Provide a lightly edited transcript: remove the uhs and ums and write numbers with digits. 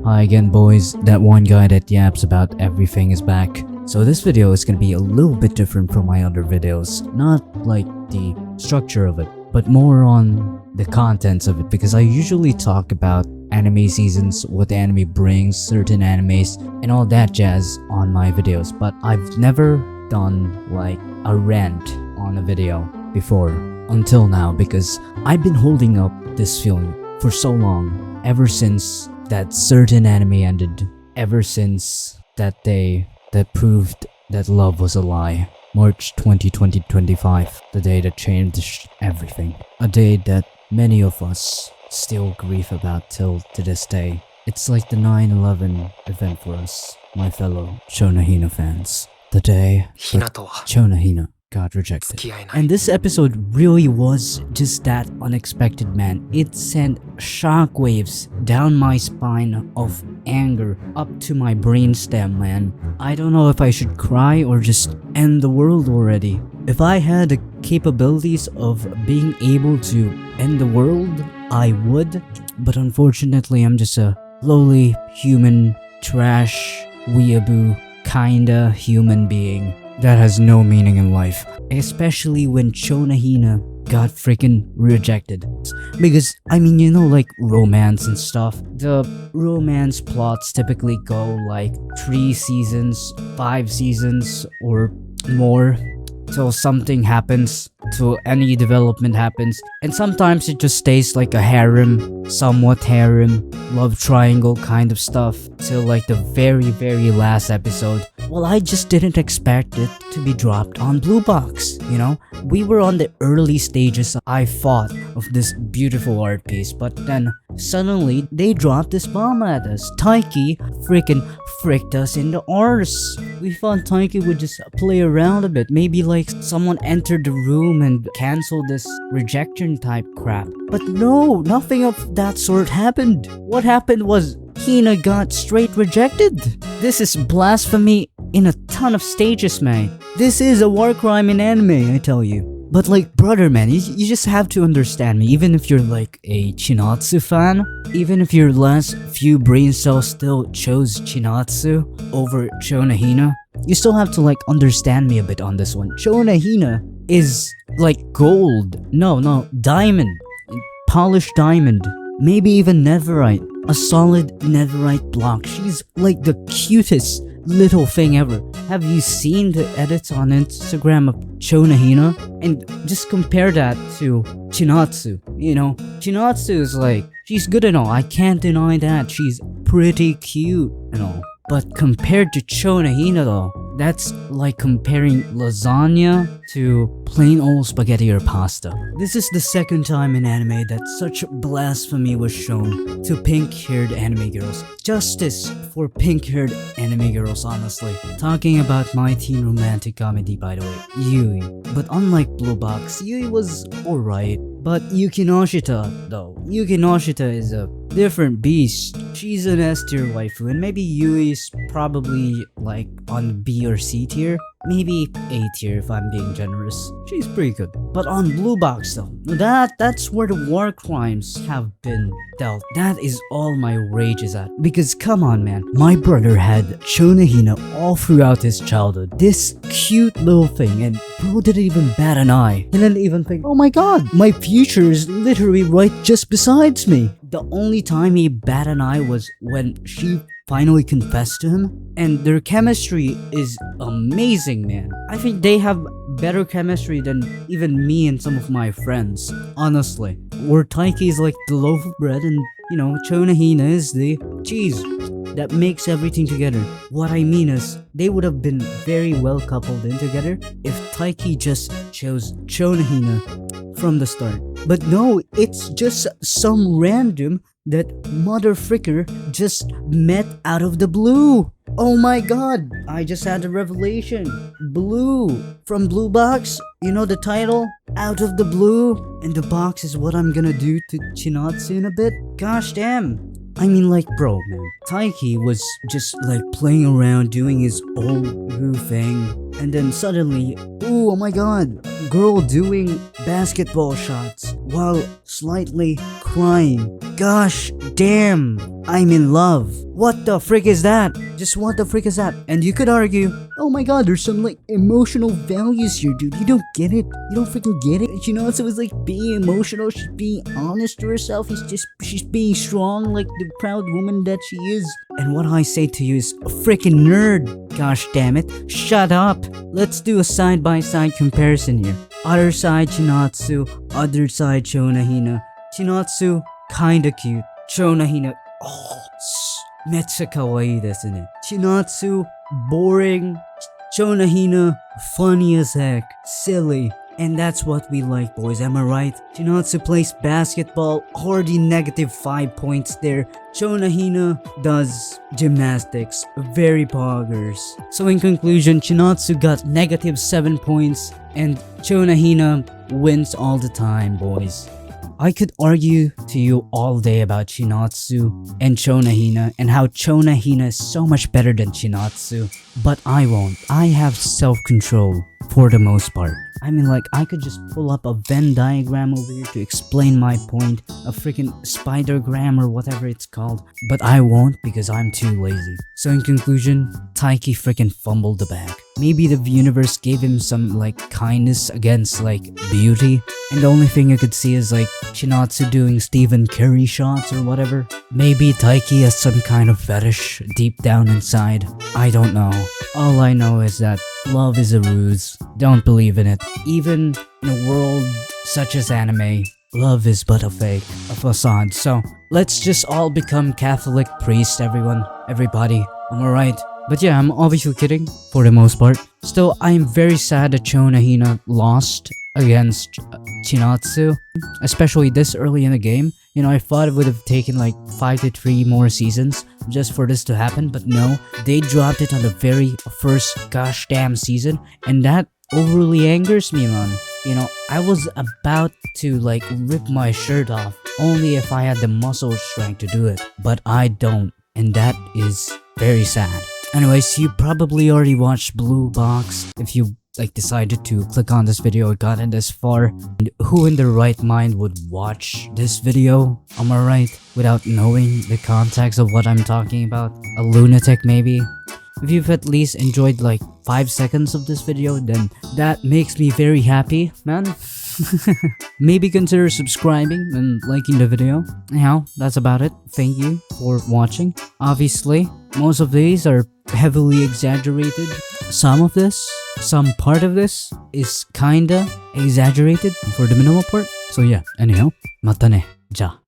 Hi again boys, that one guy that yaps about everything is back. So this video is gonna be a little bit different from my other videos. Not like the structure of it, but more on the contents of it, because I usually talk about anime seasons, what the anime brings, certain animes, and all that jazz on my videos. But I've never done like a rant on a video before until now, because I've been holding up this feeling for so long, ever since that certain anime ended, ever since that day that proved that love was a lie. March 2025, the day that changed everything. A day that many of us still grieve about till to this day. It's like the 9/11 event for us, my fellow Chono Hina fans. The day that Chono Hina got rejected. And this episode really was just that unexpected, man. It sent shockwaves down my spine of anger up to my brainstem, man. I don't know if I should cry or just end the world already. If I had the capabilities of being able to end the world, I would. But unfortunately, I'm just a lowly human, trash, weeaboo, kinda human being that has no meaning in life. Especially when Chono Hina got freaking rejected. Because, I mean, you know, like romance and stuff. The romance plots typically go like 3 seasons, 5 seasons, or more till something happens, till any development happens. And sometimes it just stays like a harem, somewhat harem, love triangle kind of stuff till like the very last episode. Well, I just didn't expect it to be dropped on Blue Box, you know? We were on the early stages, I thought, of this beautiful art piece, but then suddenly they dropped this bomb at us. Taiki freaking fricked us in the arse. We thought Taiki would just play around a bit, maybe like someone entered the room and canceled this rejection type crap. But no, nothing of that sort happened. What happened was Hina got straight rejected. This is blasphemy in a ton of stages, man. This is a war crime in anime, I tell you. But like, brother, man, you just have to understand me. Even if you're like a Chinatsu fan, even if your last few brain cells still chose Chinatsu over Chono Hina, you still have to like understand me a bit on this one. Chono Hina is like gold. No, diamond. Polished diamond. Maybe even netherite. A solid netherite block. She's like the cutest little thing ever. Have you seen the edits on Instagram of Chono Hina? And just compare that to Chinatsu. You know, Chinatsu is like, she's good and all, I can't deny that. She's pretty cute and all. But compared to Chono Hina though, that's like comparing lasagna to plain old spaghetti or pasta. This is the second time in anime that such blasphemy was shown to pink-haired anime girls. Justice for pink-haired anime girls, honestly. Talking about my teen romantic comedy, by the way, Yui. But unlike Blue Box, Yui was alright. But Yuki Noshita, though. Yuki Noshita is a different beast. She's an S tier waifu, and maybe Yui's probably like on B or C tier. Maybe A tier if I'm being generous. She's pretty good. But on Blue Box though, that's where the war crimes have been dealt. That is all my rage is at. Because come on, man, my brother had Chono Hina all throughout his childhood. This cute little thing, and bro didn't even bat an eye. He didn't even think, oh my god, my future is literally right just besides me. The only time he bat an eye was when she finally confessed to him, and their chemistry is amazing, man. I think they have better chemistry than even me and some of my friends, honestly. Where Taiki is like the loaf of bread and, you know, Chono Hina is the cheese that makes everything together. What I mean is, they would have been very well coupled in together if Taiki just chose Chono Hina from the start. But no, it's just some random that mother fricker just met out of the blue. Oh my god, I just had a revelation. Blue from Blue Box, you know the title? Out of the blue. And the box is what I'm gonna do to Chinatsu in a bit. Gosh damn. I mean, like, bro, man, Taiki was just like playing around doing his old Roo thing, and then suddenly, ooh, oh my god, girl doing basketball shots while slightly crying. Gosh damn, I'm in love. What the frick is that? Just what the frick is that? And you could argue, oh my god, there's some like emotional values here, dude. You don't get it. You don't freaking get it. You know, so it's like being emotional. She's being honest to herself. She's being strong, like the proud woman that she is. And what I say to you is a freaking nerd. Gosh damn it. Shut up. Let's do a side-by-side comparison here. Other side Chinatsu, other side Chono Hina. Chinatsu, kinda cute. Chono Hina, oh, めっちゃ可愛いですね. Chinatsu, boring. Chono Hina, funny as heck. Silly. And that's what we like, boys, am I right? Chinatsu plays basketball, already negative 5 points there. Chono Hina does gymnastics, very poggers. So in conclusion, Chinatsu got negative 7 points, and Chono Hina wins all the time, boys. I could argue to you all day about Chinatsu and Chono Hina and how Chono Hina is so much better than Chinatsu, but I won't. I have self-control for the most part. I mean, like, I could just pull up a Venn diagram over here to explain my point, a freaking spidergram or whatever it's called, but I won't because I'm too lazy. So in conclusion, Taiki freaking fumbled the bag. Maybe the universe gave him some like kindness against like beauty, and the only thing I could see is like Chinatsu doing Stephen Curry shots or whatever. Maybe Taiki has some kind of fetish deep down inside. I don't know. All I know is that love is a ruse. Don't believe in it. Even in a world such as anime, love is but a fake, a facade. So let's just all become Catholic priests, everybody. Am I right? But yeah, I'm obviously kidding for the most part. Still, I am very sad that Chono Hina lost against Chinatsu, especially this early in the game. You know, I thought it would have taken like 5 to 3 more seasons just for this to happen, but no, they dropped it on the very first gosh damn season, and that overly angers me, man. You know, I was about to like rip my shirt off only if I had the muscle strength to do it, but I don't, and that is very sad. Anyways, you probably already watched Blue Box if you like decided to click on this video or gotten this far. And who in their right mind would watch this video, am I right, without knowing the context of what I'm talking about? A lunatic maybe? If you've at least enjoyed like 5 seconds of this video, then that makes me very happy, man. Maybe consider subscribing and liking the video. Anyhow, that's about it. Thank you for watching. Obviously, most of these are heavily exaggerated. Some part of this is kinda exaggerated for the minimal part. So yeah, anyhow, mata ne. Ja.